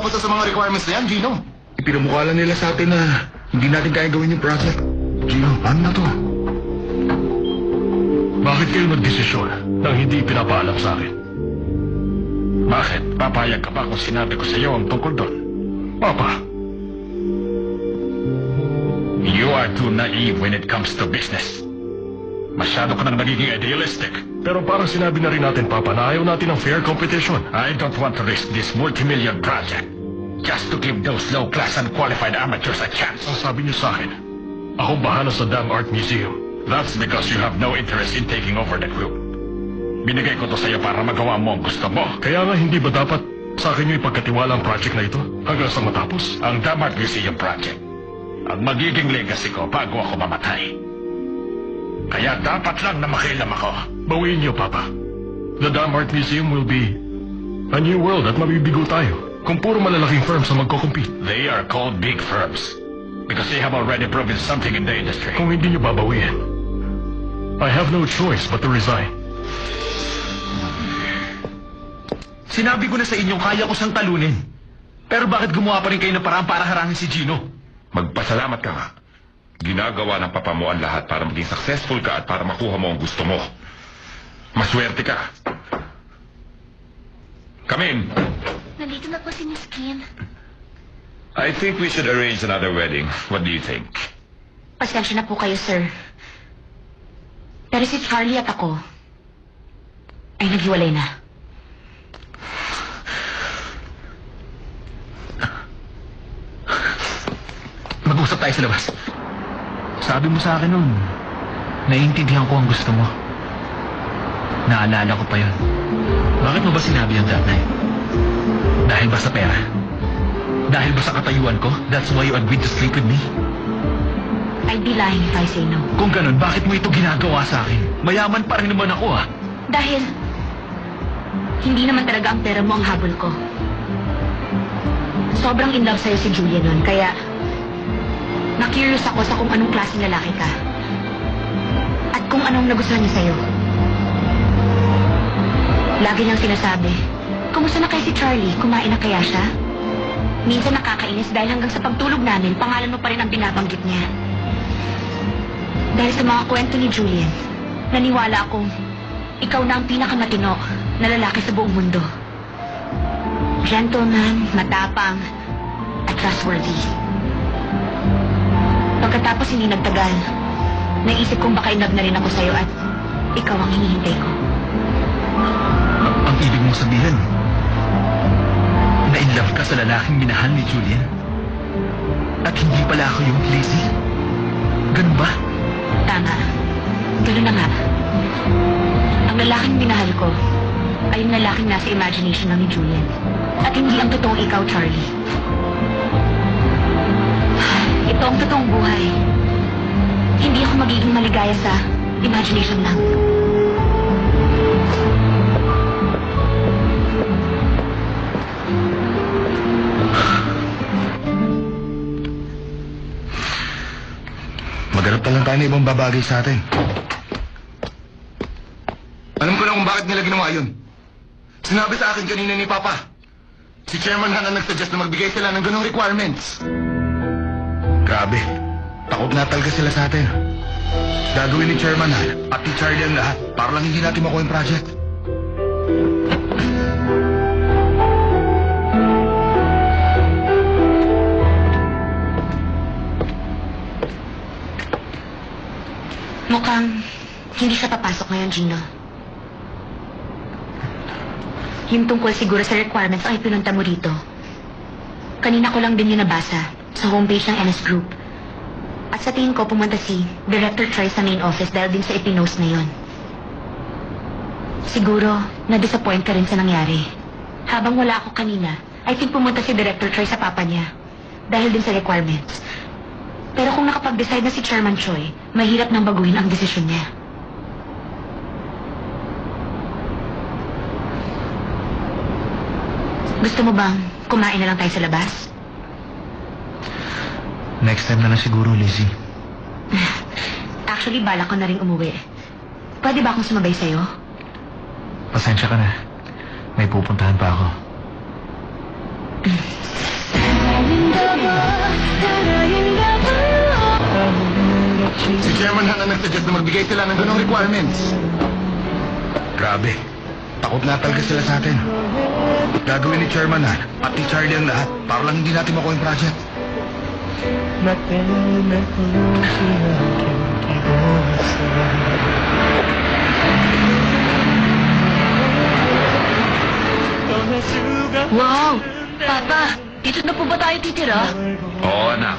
pupunta sa mga requirements na yan, Gino. Ipinamukha lang nila sa atin na hindi natin kaya gawin yung project. Gino, ano na to? Bakit kayo nagdesisyon nang hindi pinapaalam sa akin? Bakit? Papayag ka ba kung sinabi ko sa iyo ang tungkol doon? Papa, you are too naive when it comes to business. Masyado ka nang nagiging idealistic. Pero parang sinabi na rin natin, Papa, na ayaw natin ng fair competition. I don't want to risk this multi-million project just to give those low-class unqualified amateurs a chance. Ang sabi niyo sa akin, akong bahala sa damn art museum. That's because you have no interest in taking over the group. Binigay ko to sa iyo para magawa mo ang gusto mo. Kaya nga hindi ba dapat sa akin yung ipagkatiwala ang project na ito hanggang sa matapos? Ang Damn Art Museum project ang magiging legacy ko bago ako mamatay. Kaya dapat lang na makialam ako. Bawiin niyo, Papa. The Damn Art Museum will be a new world at mabibigo tayo kung puro malalaking firms ang magko-compete. They are called big firms because they have already proven something in the industry. Kung hindi niyo babawiin, I have no choice but to resign. Sinabi ko na sa inyo, kaya ko siyang talunin. Pero bakit gumawa pa rin kayo ng paraan para harangin si Gino? Magpasalamat ka nga. Ginagawa ng papa mo ang lahat para maging successful ka at para makuha mo ang gusto mo. Maswerte ka. Come in. Nandito na po si Miss Kim. I think we should arrange another wedding. What do you think? Pasensya na po kayo, sir. Pero si Charlie at ako ay naghiwalay na. Mag-usap tayo sa labas. Sabi mo sa akin nun, naiintindihan ko ang gusto mo. Naalala ko pa yun. Bakit mo ba sinabi yun that night? Dahil ba sa pera? Dahil ba sa katayuan ko? That's why you agreed to sleep with me? I'd be lying if I say no. Kung ganun, bakit mo ito ginagawa sa akin? Mayaman pa rin naman ako, ah. Dahil hindi naman talaga ang pera mo ang habol ko. Sobrang in love sa'yo si Julia nun, kaya na-curious ako sa kung anong klaseng lalaki ka. At kung anong nagustuhan niya sa'yo. Lagi niyang sinasabi, kumusta na kaya si Charlie? Kumain na kaya siya? Minsan nakakainis dahil hanggang sa pagtulog namin, pangalan mo pa rin ang binabanggit niya. Dahil sa mga kwento ni Julian, naniwala akong ikaw na ang pinakamatino na lalaki sa buong mundo. Gentleman, matapang, at trustworthy. Pagkatapos hindi nagtagal, naisip kong baka inlove na rin ako sa'yo at ikaw ang hinihintay ko. Ang ibig mong sabihin, na in love ka sa lalaking minahal ni Julian? At hindi pala ako yung Lizzie? Ganun ba? Tama. Ganun na nga. Ang lalaking minahal ko ay yung lalaking nasa imagination lang ni Julian. At hindi ang totoong ikaw, Charlie. Ito ang totoong buhay. Hindi ako magiging maligaya sa imagination lang. Maghanap na lang tayo ng ibang babagay sa atin. Alam ko na kung bakit nila ginawa yun. Sinabi sa akin kanina ni Papa, si Chairman Han ang nagsuggest na magbigay sila ng ganong requirements. Grabe. Takot na talaga sila sa atin. Gagawin ni Chairman Han at ni Charlie ang lahat para lang hindi natin makuha yung project. Mukhang hindi siya papasok ngayon, Gino. Yung tungkol siguro sa requirements ang ipinunta mo rito. Kanina ko lang din yung nabasa sa homepage ng NS Group. At sa tingin ko pumunta si Director Troy sa main office dahil din sa ipinost na yon. Siguro, na-disappoint ka rin sa nangyari. Habang wala ako kanina, I think pumunta si Director Troy sa papa niya dahil din sa requirements. Pero kung nakapag-decide na si Chairman Choi, mahirap nang baguhin ang desisyon niya. Gusto mo bang kumain na lang tayo sa labas? Next time na lang siguro, Lizzie. Actually, balak ko na rin umuwi. Pwede ba akong sumabay sa'yo? Pasensya ka na. May pupuntahan pa ako. Si Chairman Han ang nagsuggest na magbigay sila ng ganong requirements. Grabe. Takot na talaga sila sa atin. Gagawin ni Chairman Han at ni Charlie ang lahat para lang hindi natin makuha yung project. Wow! Papa, dito na po ba tayo titira? Oo, anak.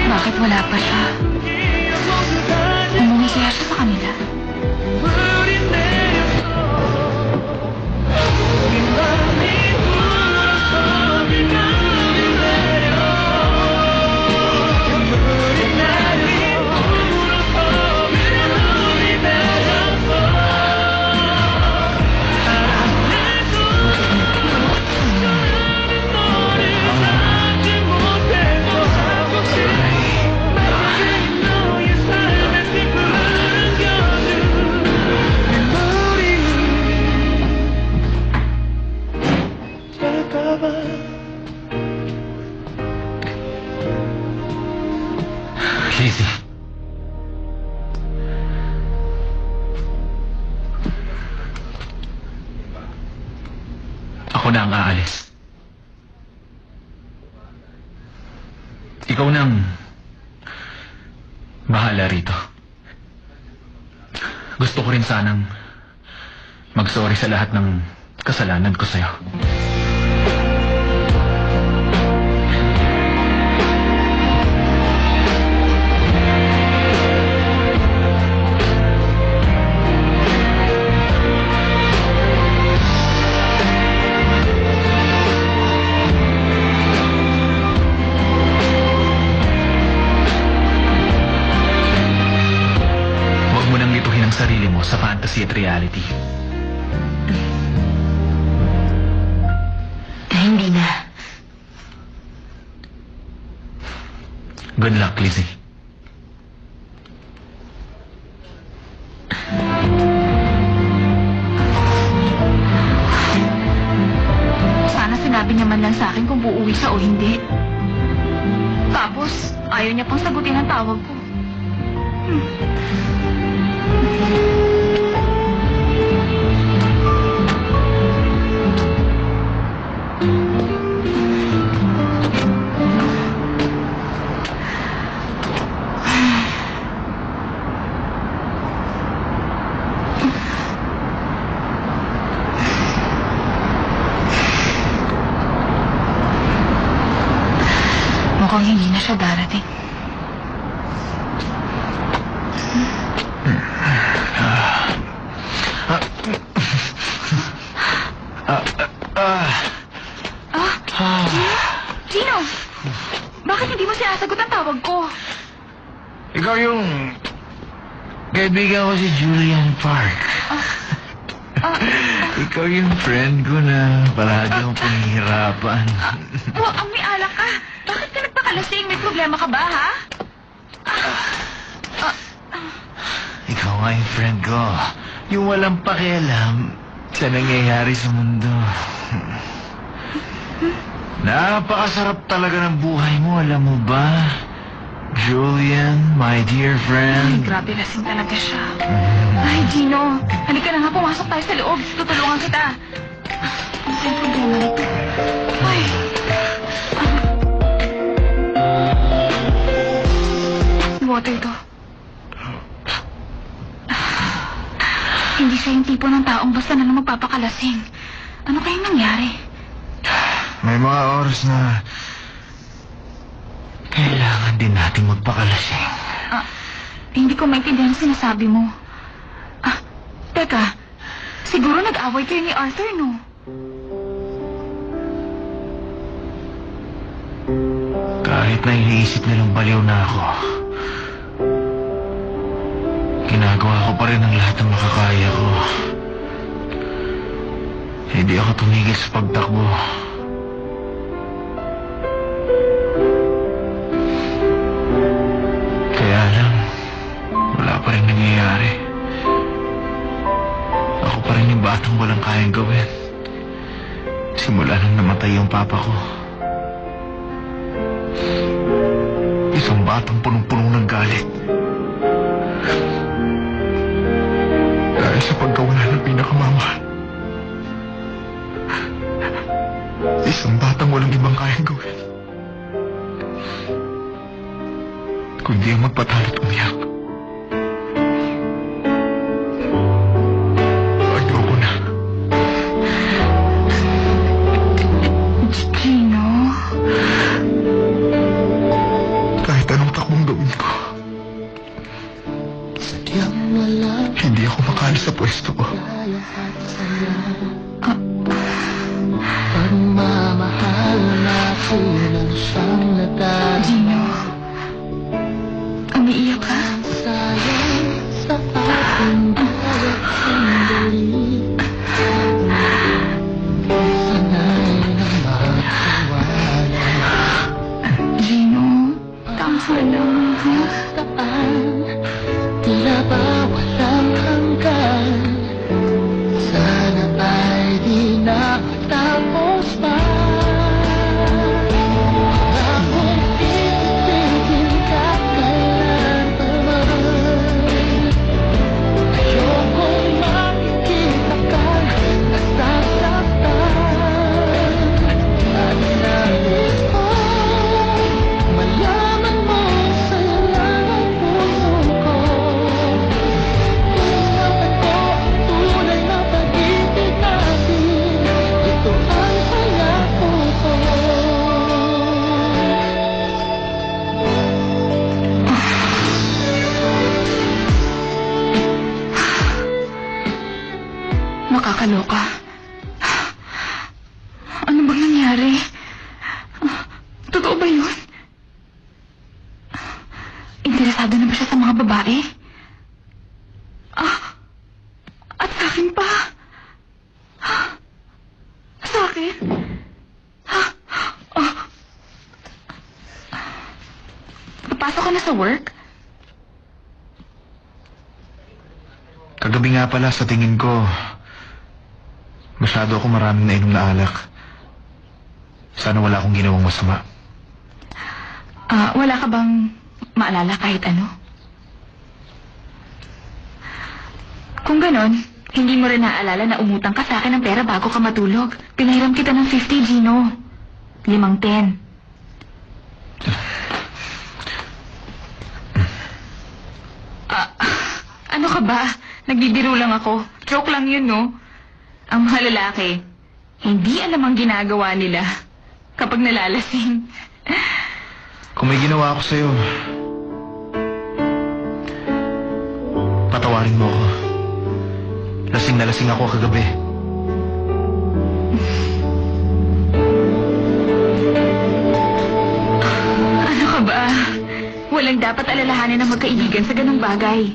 Bakit wala pa siya? Umuwi kaya siya sa kanila? Lizzie. Ako na ang aalis. Ikaw nang bahala rito. Gusto ko rin sanang mag-sorry sa lahat ng kasalanan ko sa'yo. Sarili mo sa fantasy at reality. Hindi na. Good luck, Lizzie. Sana sinabi niya man lang sa akin kung uuwi siya o hindi. Tapos, ayaw niya pang sagutin ang tawag ko. Mukhang hindi na siya darating. Gino! Bakit hindi mo sinasagot ang tawag ko? Ikaw yung kaibigan ko si Julian Park. Ikaw yung friend ko na palagi akong pinahihirapan. Ang may alak ka. Bakit ka nagpakalasing? May problema ka ba, ha? Ikaw nga yung friend ko. Yung walang pakialam sa nangyayari sa mundo. Napakasarap talaga ng buhay mo, alam mo ba? Julian, my dear Ay, friend. grabe lasing talaga siya. Ay, Gino. Halika na nga, pumasok tayo sa loob. Tutulungan kita. Ano ba yung problema nito? Ay. Water to. Hindi siya yung tipo ng taong basta na lang magpapakalasing. Ano kayang nangyari? May mga oras na kailangan din natin magpakalasing. Hindi ko maintindihan ang sinasabi mo. Teka. Siguro nag-away kayo ni Arthur, no? Kahit na iniisip nilang baliw na ako, ginagawa ko pa rin ang lahat ng makakaya ko Hindi ako tumigil sa pagtakbo. Kaya lang, wala pa rin nangyayari. Ako pa rin yung batang walang kayang gawin. Simula nang namatay yung papa ko. Isang batang punong-punong ng galit. Dahil sa pagkawala ng pinakamamahal. Isang batang walang ibang kayang gawin. Kundi ang magpatalo't umiyak. Ayoko na. Gino? Kahit anong takbong gawin ko, hindi ako makalis sa pwesto ko. Gino? Umiiyak ka? Gino, tama lang, ha? Tila ba walang hanggan? Sana ay di nakatapos pa. Akong itigil ka kailanman. Ayokong makikita kang nasasaktan. At nais ko malaman mo sa'yo lang ang puso ko. Ingatan ko ang tunay na pag-ibig natin. Ito ang pangako ko. Nakakaloka. Ano bang nangyari? Totoo ba yun? Interesado na ba siya sa mga babae? At sa akin pa? Sa akin? Papasok ka na sa work? Kagabi nga pala sa tingin ko, masyado ako maraming nainom na alak. Sana wala akong ginawang masama. Wala ka bang maalala kahit ano? Kung ganon, hindi mo rin naaalala na umutang ka sa akin ng pera bago ka matulog. Pinahiram kita ng 50, Gino. 5-10. Ano ka ba? Nagbibiro lang ako. Joke lang yun, no? Ang mga lalaki, hindi alam ang ginagawa nila kapag nalalasing. Kung may ginawa ako sa'yo, patawarin mo ako. Lasing na lasing ako kagabi. Ano ka ba? Walang dapat alalahanin ng magkaibigan sa ganung bagay.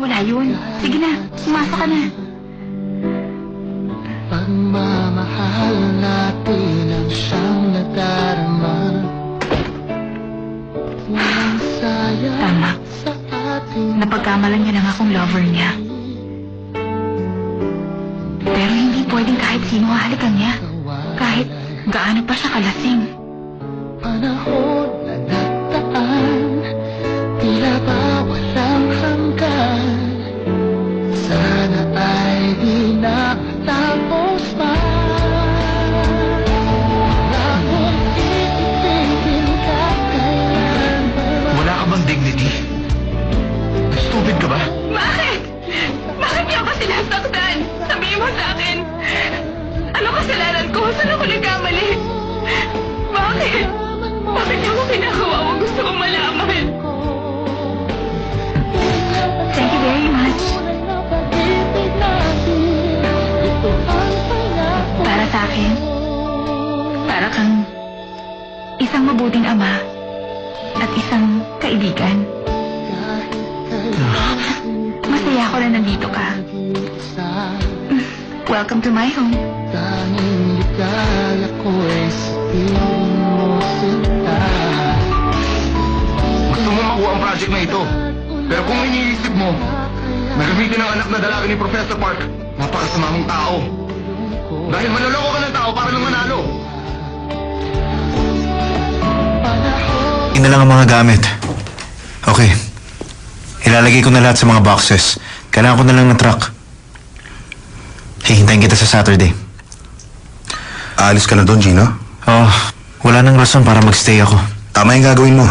Wala yun. Sige na, pumasok ka na. Pagmamahal natin ang siyang nadarama. Walang sayang Tama. sa ating Napagkamalan niya lang akong lover niya. Pero hindi pwedeng kahit sino hahalikan niya. Kahit gaano pa siya kalasing. panahon na nagdaan. Tila ba walang hanggan? Sana ay di nakatapos pa. Akong itigil ka kailanman. Wala ka bang dignity? Stupid ka ba? Bakit? Bakit niyo ako sinasaktan? Sabihin mo sa akin. Ano kasalanan ko? Saan ako nagkamali? Bakit? Bakit niyo ako kinakawa mo? Gusto kong malaman. Thank you very much. Para sa akin, para kang isang mabuting ama at isang kaibigan. Masaya ako na nandito ka. Welcome to my home. Tanging ligaya ko'y sa piling mo sinta. Gusto mo makuha ang project na ito. Pero kung iniisip mo, nagamitin ang anak na dalaga ni Professor Park, napakasama mong tao. Dahil manloloko ka ng tao para lang manalo. Yun na lang ang mga gamit. Okay. Ilalagay ko na lahat sa mga boxes. Kailangan ko na lang ng truck. Hihintayin kita sa Saturday. Aalis ka na doon, Gino? Oh, wala nang rason para magstay ako. Tama yung gagawin mo.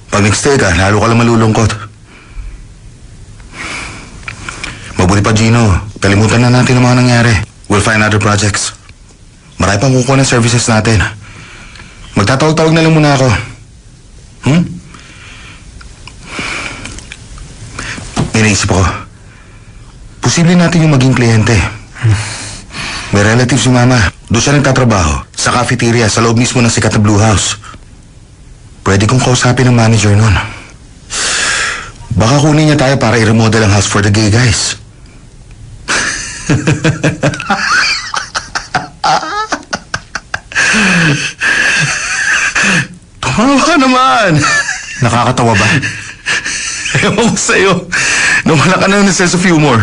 Pag nag-stay ka, lalo ka lang malulungkot. Mabuti pa, Gino. Kalimutan na natin ang mga nangyari. We'll find other projects. Marami pang kukuha ng services natin. Magtatawag-tawag na lang muna ako. Iniisip ko, posible natin yung maging kliyente. May relatives si Mama. Doon siya nagtatrabaho. Sa cafeteria, sa loob mismo ng sikat na Blue House. Pwede kong kausapin ang manager nun. Baka kunin niya tayo para i-remodel ang house for the gay guys. Tumawa ka naman! Nakakatawa ba? Ewan ko sa'yo. Nawala ka na ng sense of humor.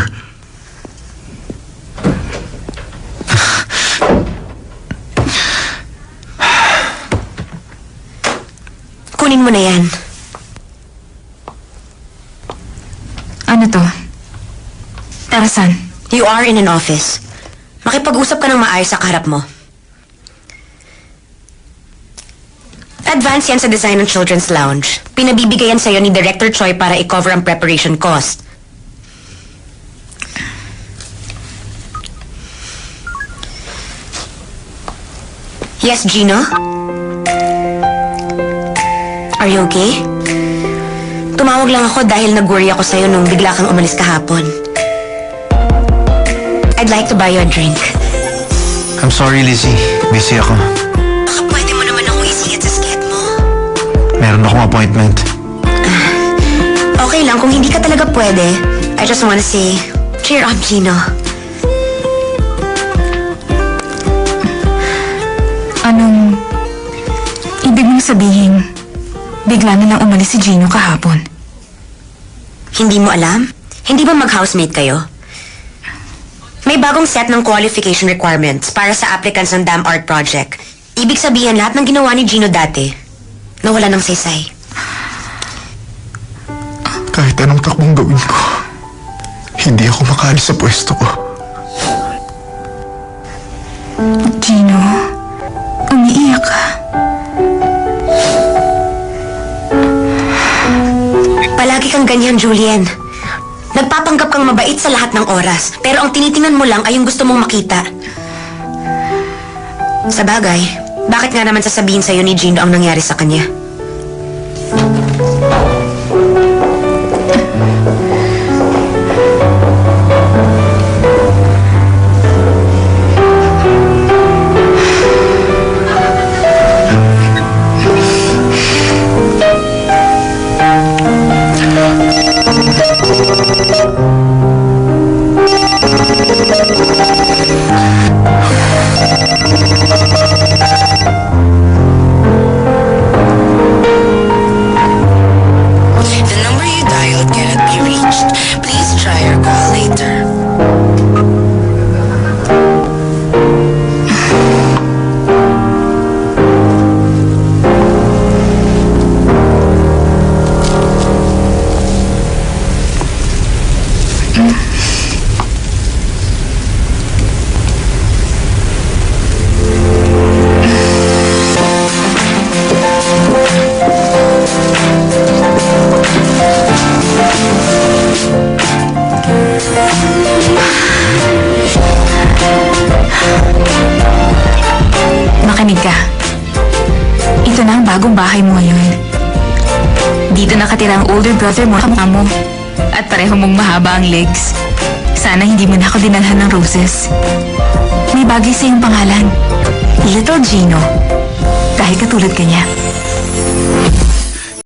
Kunin mo na yan. Ano to? Tarasan. You are in an office. Makipag-usap ka ng maayos sa kaharap mo. Advance yan sa design ng Children's Lounge. Pinabibigayan sa'yo ni Director Choi para i-cover ang preparation cost. Yes, Gino? Are you okay? Tumawag lang ako dahil nag-worry ako sa'yo nung bigla kang umalis kahapon. I'd like to buy you a drink. I'm sorry, Lizzie. Busy ako. Baka pwede mo naman akong isingit sa sked mo. Meron akong appointment. Okay lang, kung hindi ka talaga pwede, I just wanna say, cheer up, Gino. Anong ibig mong sabihin? Bigla na lang umalis si Gino kahapon. Hindi mo alam? Hindi ba mag-housemate kayo? May bagong set ng qualification requirements para sa applicants ng Dam Art Project. Ibig sabihin, lahat ng ginawa ni Gino dati, nawala ng saysay. Kahit anong takbong gawin ko, hindi ako makaalis sa pwesto ko. Gino, umiiyak ka. Palagi kang ganyan, Julian. Nagpapanggap kang mabait sa lahat ng oras, pero ang tinitingnan mo lang ay yung gusto mong makita. Sa bagay, bakit nga naman sasabihin sa'yo ni Gino ang nangyari sa kanya? Makinig ka. Ito na ang bagong bahay mo ngayon. Dito nakatira ang older brother mo, mo. At pareho mong mahaba ang legs. Sana hindi mo na ako dinalhan ng roses. May bagay sa iyong pangalan. Little Gino. Dahil katulad ka niya.